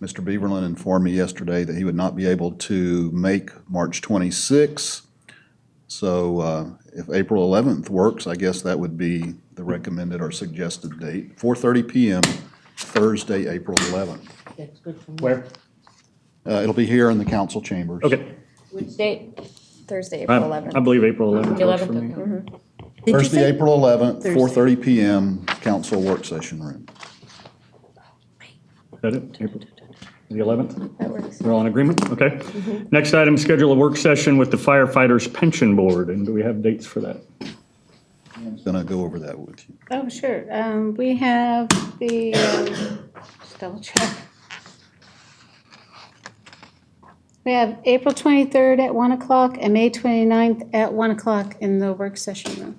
Mr. Beaverland informed me yesterday that he would not be able to make March 26th. So if April 11th works, I guess that would be the recommended or suggested date, 4:30 PM, Thursday, April 11th. That's good for me. Where? It'll be here in the council chambers. Okay. Which date? Thursday, I April 11th. I believe April 11th works for 11th, me. okay. Did you Thursday, say- April 11th, Thursday. 4:30 PM, council work session room. Is that it? April the 11th? That works. We're all in agreement? Okay. Next item, schedule a work session with the firefighters pension board, and do we have dates for that? I'm gonna go over that with you. Oh, sure. We have the, just double check. We have April 23rd at 1 o'clock and May 29th at 1 o'clock in the work session room.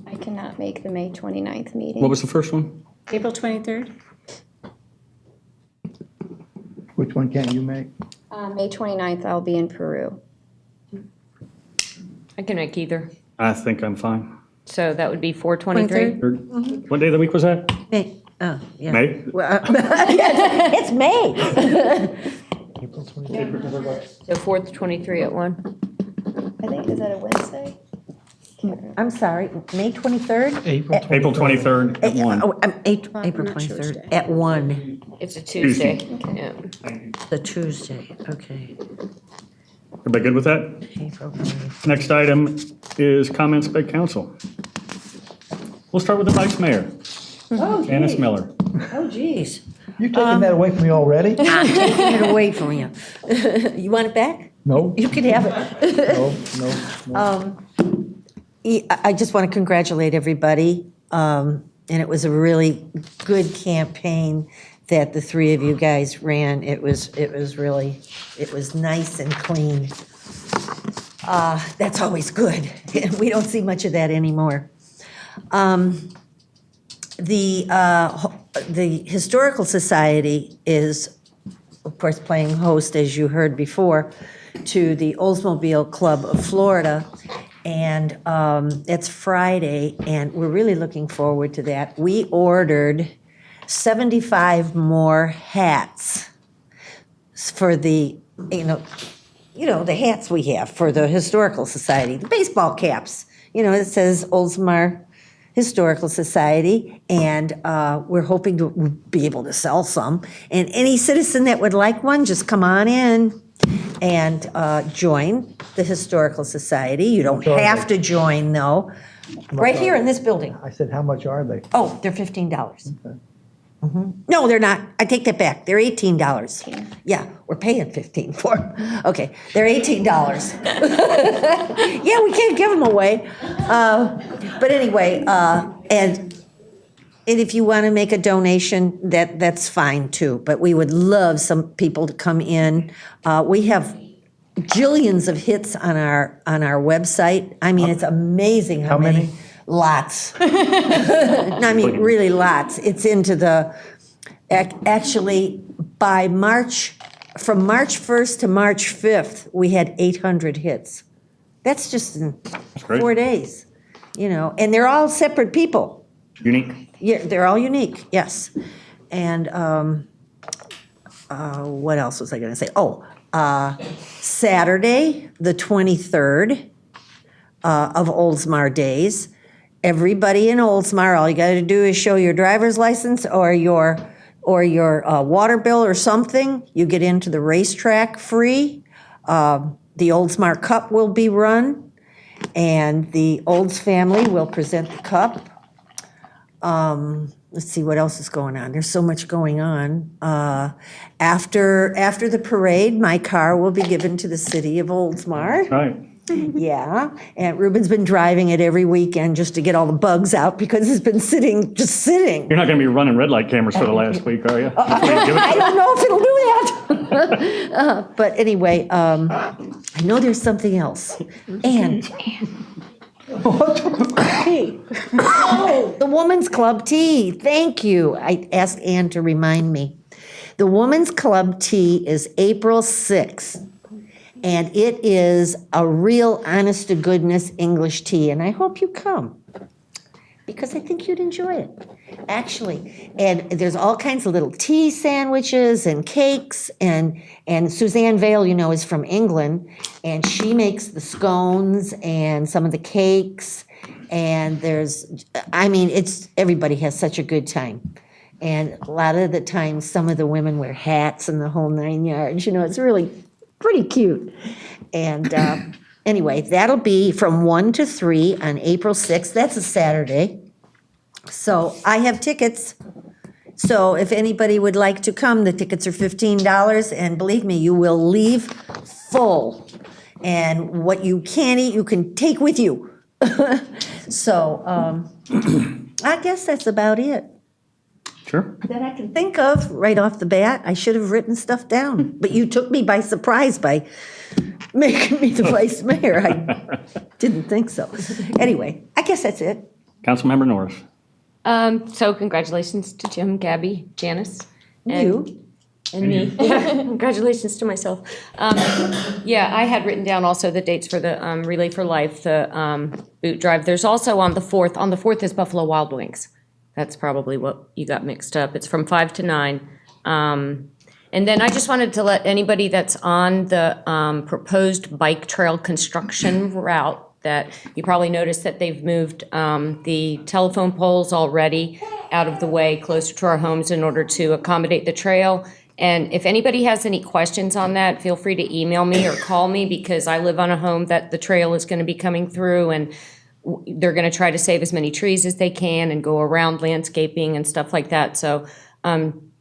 I cannot make the May 29th meeting. What was the first one? April 23rd? Which one can't you make? May 29th, I'll be in Peru. I can make either. I think I'm fine. So that would be 4/23? What day of the week was that? May, oh, yeah. May? Well, it's May. So 4/23 at 1? I think, is that a Wednesday? I'm sorry, May 23rd? April 23rd at 1. Oh, April I'm not sure 23rd, which day. at 1, It's a Tuesday. Tuesday. Yeah. the Tuesday, okay. Everybody good with that? April 23rd. Next item is comments by council. We'll start with the vice mayor, Oh, Janice geez. Miller. Oh, geez. You taking that away from me already? I'm taking it away from you. You want it back? No, You can have it. no. I just want to congratulate everybody. And it was a really good campaign that the three of you guys ran. It was nice and clean. That's always good. We don't see much of that anymore. The Historical Society is, of course, playing host, as you heard before, to the Oldsmobile Club of Florida. And it's Friday, and we're really looking forward to that. We ordered 75 more hats for the, the hats we have for the Historical Society, the baseball caps. It says Oldsmar Historical Society, and we're hoping to be able to sell some. And any citizen that would like one, just come on in and join the Historical Society. You don't have to join, though. Right here in this building. I said, how much are they? Oh, they're $15. No, they're not. I take that back. They're $18. Yeah, we're paying $15 for them. Okay, they're $18. Yeah, we can't give them away. But anyway, and if you want to make a donation, that's fine too. But we would love some people to come in. We have jillions of hits on our website. I mean, it's amazing how many. Lots. I mean, really lots. It's into the, actually, by from March 1st to March 5th, we had 800 hits. That's just in 4 days, and they're all separate people. Unique? Yeah, they're all unique, yes. And what else was I going to say? Oh, Saturday, the 23rd of Oldsmar Days, everybody in Oldsmar, all you got to do is show your driver's license or your water bill or something. You get into the racetrack free. The Oldsmar Cup will be run, and the Olds family will present the cup. Let's see what else is going on. There's so much going on. After the parade, my car will be given to the City of Oldsmar. Right. Yeah, and Ruben's been driving it every weekend just to get all the bugs out because it's been sitting. You're not going to be running red light cameras for the last week, are you? I don't know if it'll do that. But anyway, I know there's something else. And the Women's Club Tea. Thank you. I asked Ann to remind me. The Women's Club Tea is April 6th. And it is a real honest-to-goodness English tea, and I hope you come, because I think you'd enjoy it, actually. And there's all kinds of little tea sandwiches and cakes, and Suzanne Vale, is from England, and she makes the scones and some of the cakes, And everybody has such a good time. And a lot of the times, some of the women wear hats and the whole 9 yards, it's really pretty cute. And anyway, that'll be from 1 to 3 on April 6th. That's a Saturday. So I have tickets. So if anybody would like to come, the tickets are $15. And believe me, you will leave full. And what you can't eat, you can take with you. So I guess that's about it. Sure. That I can think of right off the bat. I should have written stuff down, but you took me by surprise by making me the vice mayor. I didn't think so. Anyway, I guess that's it. Councilmember Norris. So congratulations to Jim, Gabby, Janice. You. And me. Yeah, congratulations to myself. Yeah, I had written down also the dates for the Relay for Life, the boot drive. There's also on the 4th. On the 4th is Buffalo Wild Wings. That's probably what you got mixed up. It's from 5 to 9. And then I just wanted to let anybody that's on the proposed bike trail construction route, that you probably noticed that they've moved the telephone poles already out of the way closer to our homes in order to accommodate the trail. And if anybody has any questions on that, feel free to email me or call me, because I live on a home that the trail is going to be coming through, and they're going to try to save as many trees as they can and go around landscaping and stuff like that. So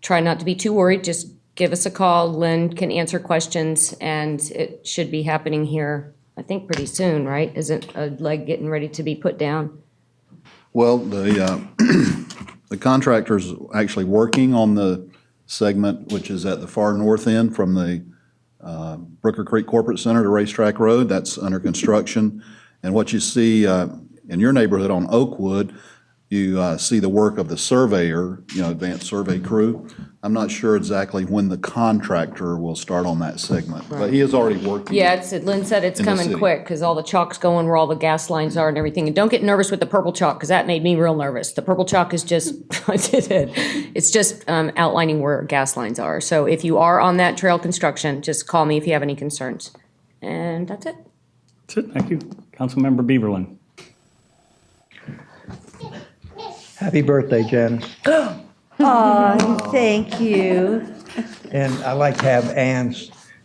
try not to be too worried. Just give us a call. Lynn can answer questions, and it should be happening here, I think, pretty soon, right? Isn't a leg getting ready to be put down? Well, the contractor's actually working on the segment, which is at the far north end from the Brooker Creek Corporate Center to Racetrack Road. That's under construction. And what you see in your neighborhood on Oakwood, you see the work of the surveyor, advanced survey crew. I'm not sure exactly when the contractor will start on that segment, but he is already working. Yeah, Lynn said it's in the coming city. quick, because all the chalk's going where all the gas lines are and everything. And don't get nervous with the purple chalk, because that made me real nervous. The purple chalk is just, it's just outlining where gas lines are. So if you are on that trail construction, just call me if you have any concerns. And that's it. That's it. Thank you. Councilmember Beaverland. Happy birthday, Janice. Oh, thank you. And I'd like to have Ann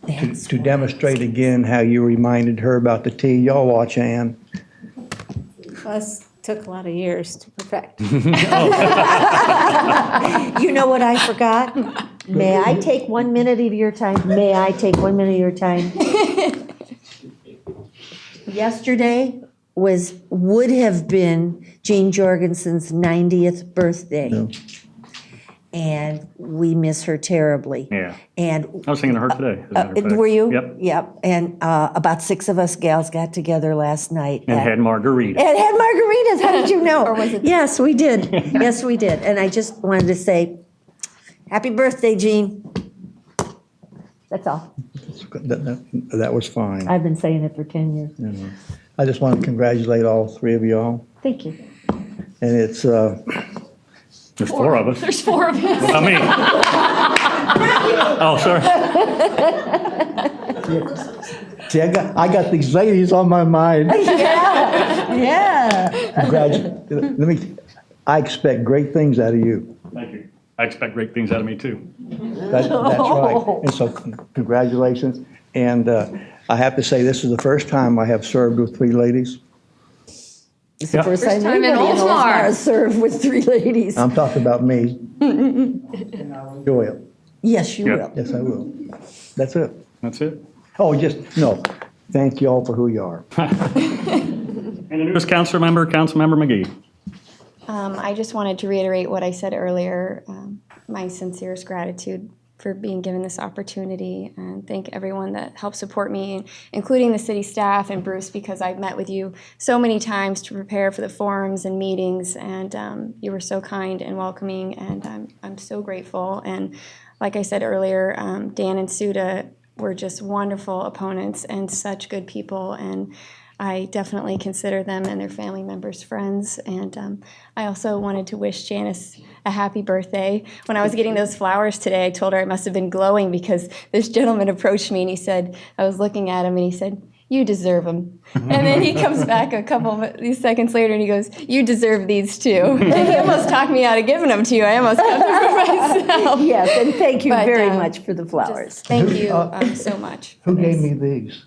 to demonstrate again how you reminded her about the tea. Y'all watch Ann. Us took a lot of years to perfect. You know what I forgot? May I take 1 minute of your time? May I take 1 minute of your time? Yesterday would have been Jean Jorgensen's 90th birthday. No. And we miss her terribly. Yeah. And I was thinking of her today, as a matter of fact. were you? Yep. Yep. And about 6 of us gals got together last night. And had margaritas. And had margaritas. How did you know? Or was it? Yes, we did. Yes, we did. And I just wanted to say, happy birthday, Jean. That's all. That was fine. I've been saying it for 10 years. I just want to congratulate all three of y'all. Thank you. And it's, There's 4 of us. There's 4 of us. Not me. Oh, sorry. see, I got these ladies on my mind. Yeah. I expect great things out of you. Thank you. I expect great things out of me, too. That's right. And so congratulations. And I have to say, this is the first time I have served with 3 ladies. It's the first First time time in anybody in Oldsmar. Oldsmar has served with 3 ladies. I'm talking about me. And I'll enjoy it. Yes, you Yeah. will. Yes, I will. That's it. That's it. Oh, no. Thank you all for who you are. And the newest Councilmember McGee. I just wanted to reiterate what I said earlier, my sincerest gratitude for being given this opportunity, and thank everyone that helped support me, including the city staff and Bruce, because I've met with you so many times to prepare for the forums and meetings, and you were so kind and welcoming, and I'm so grateful. And like I said earlier, Dan and Suda were just wonderful opponents and such good people, and I definitely consider them and their family members friends. And I also wanted to wish Janice a happy birthday. When I was getting those flowers today, I told her I must have been glowing, because this gentleman approached me and he said, I was looking at him and he said, you deserve them. And then he comes back a couple of these seconds later and he goes, you deserve these too. And he almost talked me out of giving them to you. I almost got them for myself. Yes, and thank you But, very much for the flowers. just thank you so much. Who gave me these?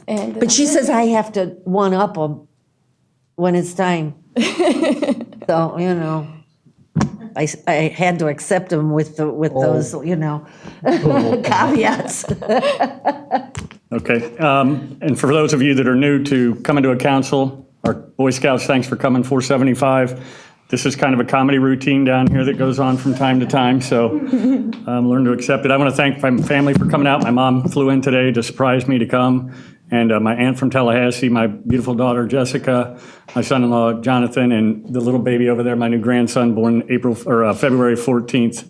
And But she says I have to one-up them when it's time. So, you know, I had to accept them with those, you know, caveats. Okay, and for those of you that are new to coming to a council, our Boy Scouts, thanks for coming, 475. This is kind of a comedy routine down here that goes on from time to time, so learn to accept it. I want to thank my family for coming out. My mom flew in today to surprise me to come, and my aunt from Tallahassee, my beautiful daughter Jessica, my son-in-law Jonathan, and the little baby over there, my new grandson born February 14th,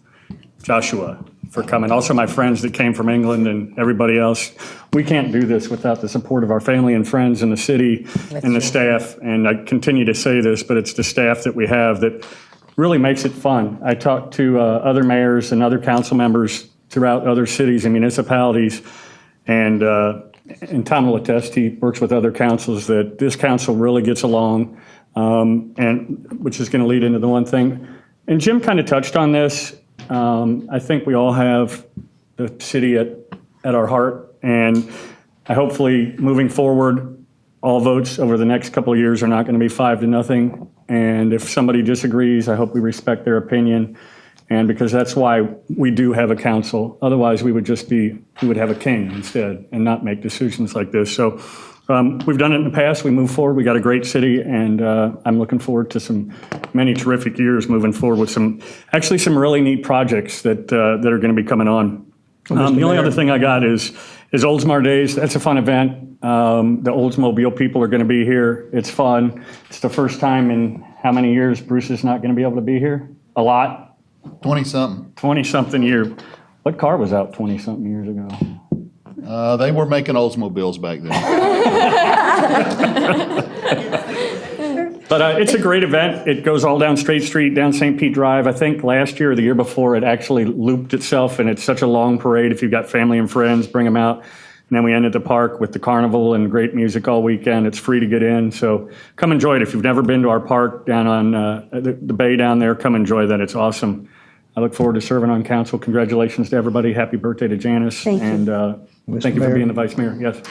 Joshua, for coming. Also my friends that came from England and everybody else. We can't do this without the support of our family and friends in the city and the staff. And I continue to say this, but it's the staff that we have that really makes it fun. I talked to other mayors and other council members throughout other cities and municipalities, and Tom will attest, he works with other councils, that this council really gets along, and which is going to lead into the one thing. And Jim kind of touched on this. I think we all have the city at our heart, and hopefully moving forward, all votes over the next couple of years are not going to be 5-0. And if somebody disagrees, I hope we respect their opinion. And because that's why we do have a council. Otherwise, we would have a king instead and not make decisions like this. So we've done it in the past. We move forward. We got a great city, and I'm looking forward to many terrific years moving forward with some really neat projects that are going to be coming on. The only other thing I got is Oldsmar Days. That's a fun event. The Oldsmobile people are going to be here. It's fun. It's the first time in how many years Bruce is not going to be able to be here? A lot. 20-something. 20-something year. What car was out 20-something years ago? They were making Oldsmobiles back then. But it's a great event. It goes all down Straight Street, down St. Pete Drive. I think last year or the year before, it actually looped itself, and it's such a long parade. If you've got family and friends, bring them out. And then we end at the park with the carnival and great music all weekend. It's free to get in, so come enjoy it. If you've never been to our park down on the bay down there, come enjoy that. It's awesome. I look forward to serving on council. Congratulations to everybody. Happy birthday to Janice. Thank you. And thank you for Mayor. being the vice mayor. Yes.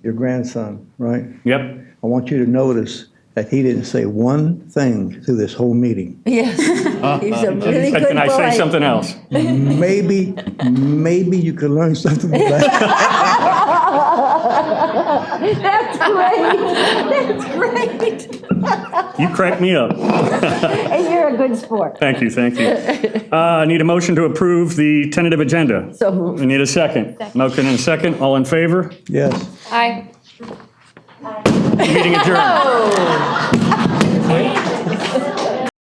Your grandson, right? Yep. I want you to notice that he didn't say one thing through this whole meeting. Yes, he's a really good boy. Can I say something else? Maybe you could learn something from that. That's great. You crack me up. And you're a good sport. Thank you. I need a motion to approve the tentative agenda. So moved. We need a second. Motion and second. All in favor? Yes. Aye. Meeting adjourned.